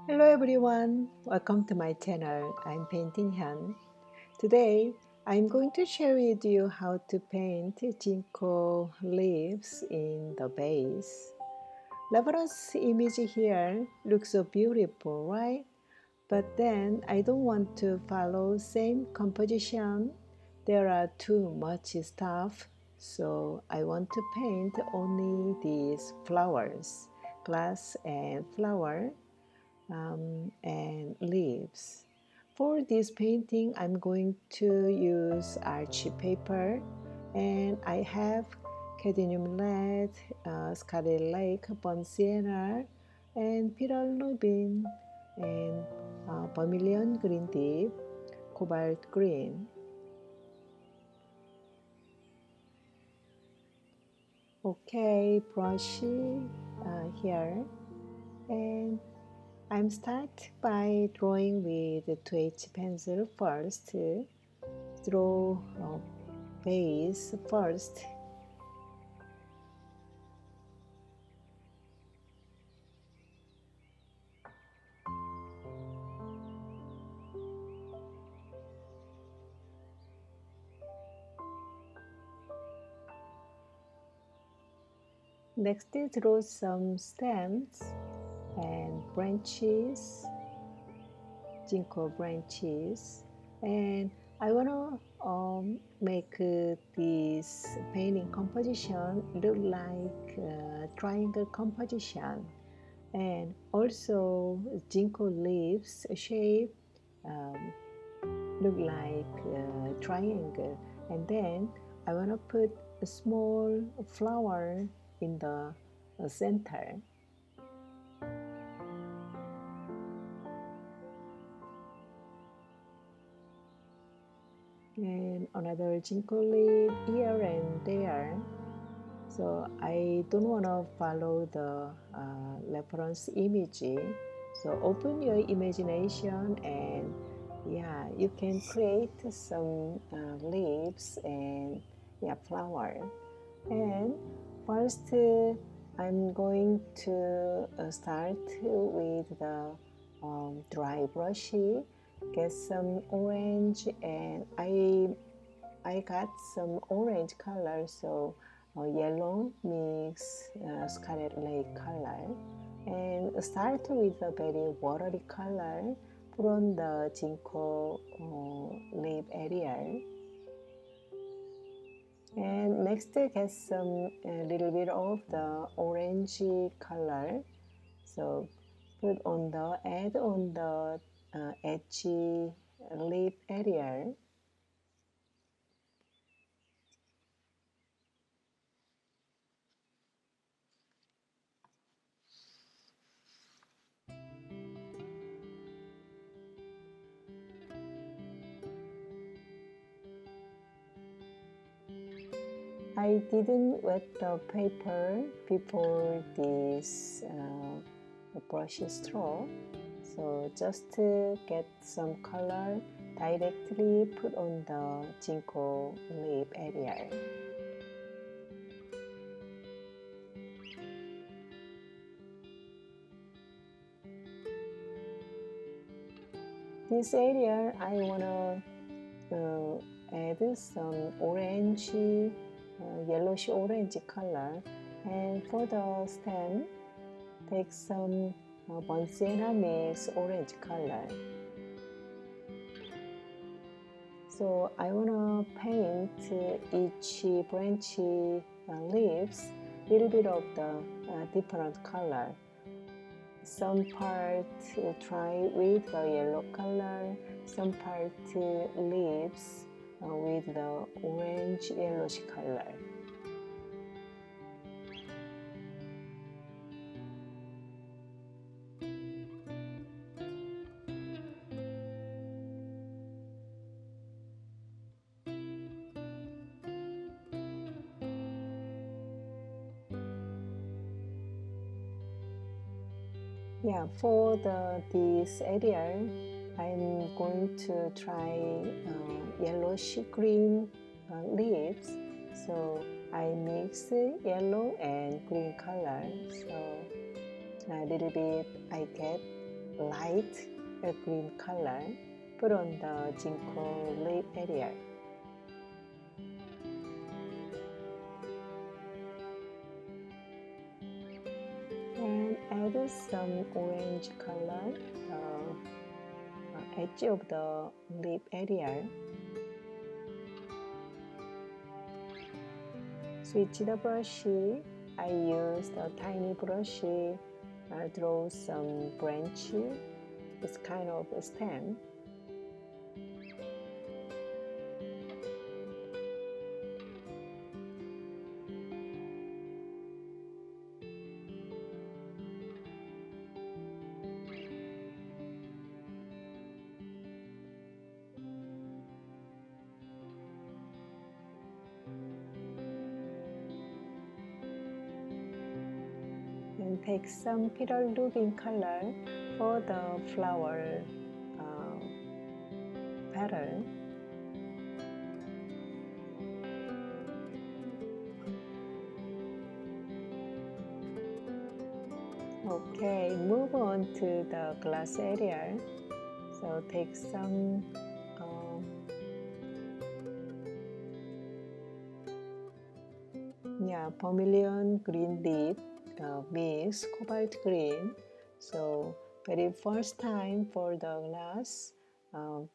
Hello everyone, welcome to my channel. I'm Painting Hyun. Today I'm going to share with you how to paint Ginko leaves in the vase. Reference image here looks so beautiful, right? But then I don't want to follow same composition. There are too much stuff, so I want to paint only these flowers, glass and flower and leaves. For this painting, I'm going to use arch paper, and I have cadmium lead, scarlet lake, burnt sienna, and pyrrole rubin, and vermilion green deep, cobalt green. Okay, brush here, and I'm start by drawing with 2H pencil first. Draw a base first. Next, draw some stems and branches, Ginko branches, and I wanna make this painting composition look like triangle composition, and also Ginko leaves shape um, look like triangle, and then I wanna put a small flower in the center. And another Ginko leaf here and there. So I don't want to follow the reference image. So open your imagination, and yeah, you can create some leaves and yeah, flower. And first, I'm going to start with the dry brush. Get some orange, and I got some orange color, so yellow mix scarlet lake color, and start with a very watery color from the Ginko leaf area. And next get some a little bit of the orangey color, so put on the add on the edgy lip area. I didn't wet the paper before this brush straw, so just to get some color directly put on the Ginko leaf area. This area I wanna add some orange, yellowish orange color, and for the stem take some burnt sienna mix orange color. So I wanna paint each branch leaves little bit of the different color. Some part try with the yellow color, some part leaves with the orange yellowish color. Yeah, for this area, I'm going to try yellowish green leaves. So I mix yellow and green color. So a little bit I get light green color put on the Ginko leaf area. And add some orange color the edge of the leaf area. Switch the brush. I use the tiny brush. Draw some branch. It's kind of a stem. And take some pyrrole rubin color for the flower pattern. Okay, move on to the glass area. So take some vermilion green leaf mix cobalt green. So very first time for the glass,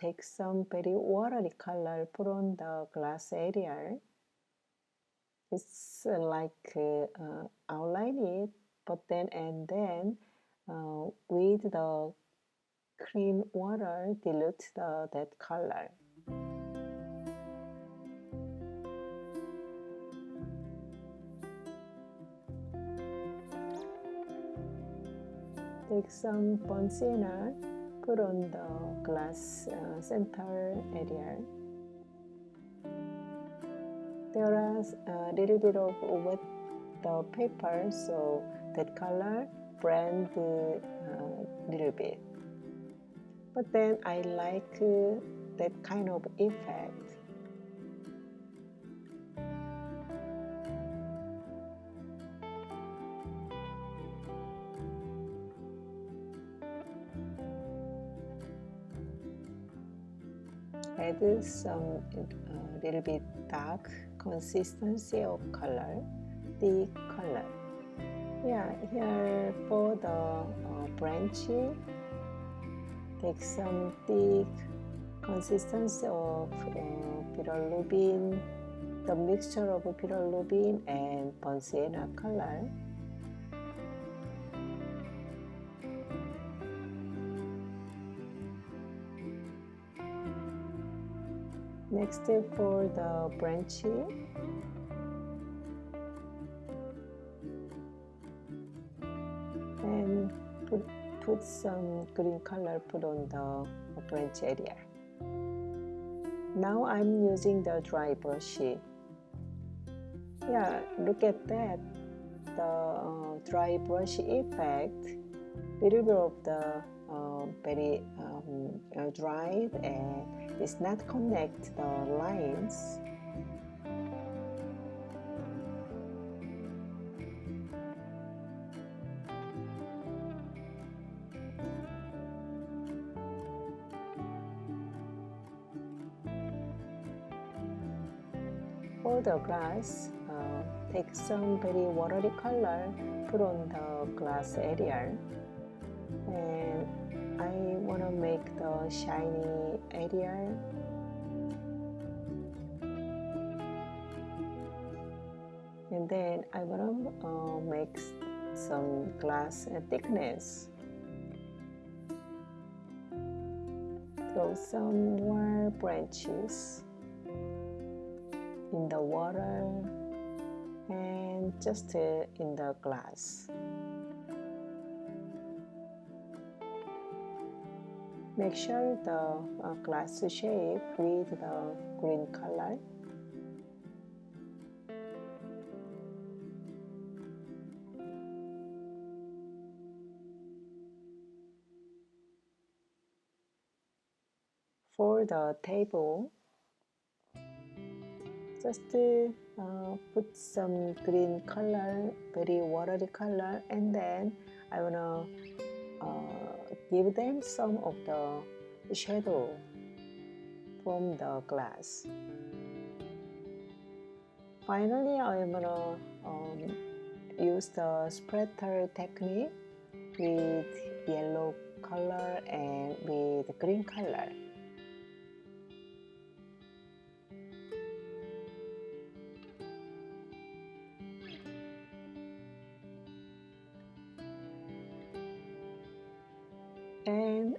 take some very watery color put on the glass area. It's like outline it, but then and then with the cream water dilute that color. Take some burnt sienna, put on the glass center area. There is a little bit of wet the paper, so that color blend a little bit. But then I like that kind of effect. Add some little bit dark consistency of color, thick color. Yeah, here for the branch, take some thick consistency of pyrrole rubin, the mixture of pyrrole rubin and burnt sienna color. Next for the branch, and put some green color put on the branch area. Now I'm using the dry brush. Yeah, look at that. The dry brush effect, little bit of the very dried and it's not connect the lines. For the glass, take some very watery color, put on the glass area, and I want to make the shiny area. And then I want to make some glass thickness. Throw some more branches in the water and just in the glass. Make sure the glass shape with the green color. For the table, just put some green color, very watery color, and then I wanna give them some of the shadow from the glass. Finally, I'm gonna use the splatter technique with yellow color and with green color. And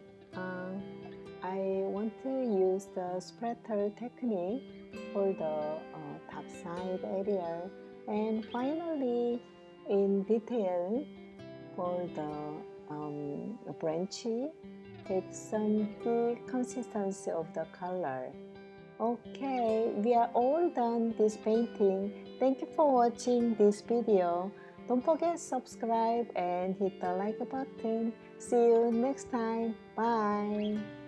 I want to use the splatter technique for the top side area, and finally in detail for the branchy with some the consistency of the color. Okay, we are all done this painting. Thank you for watching this video. Don't forget subscribe and hit the like button. See you next time. Bye.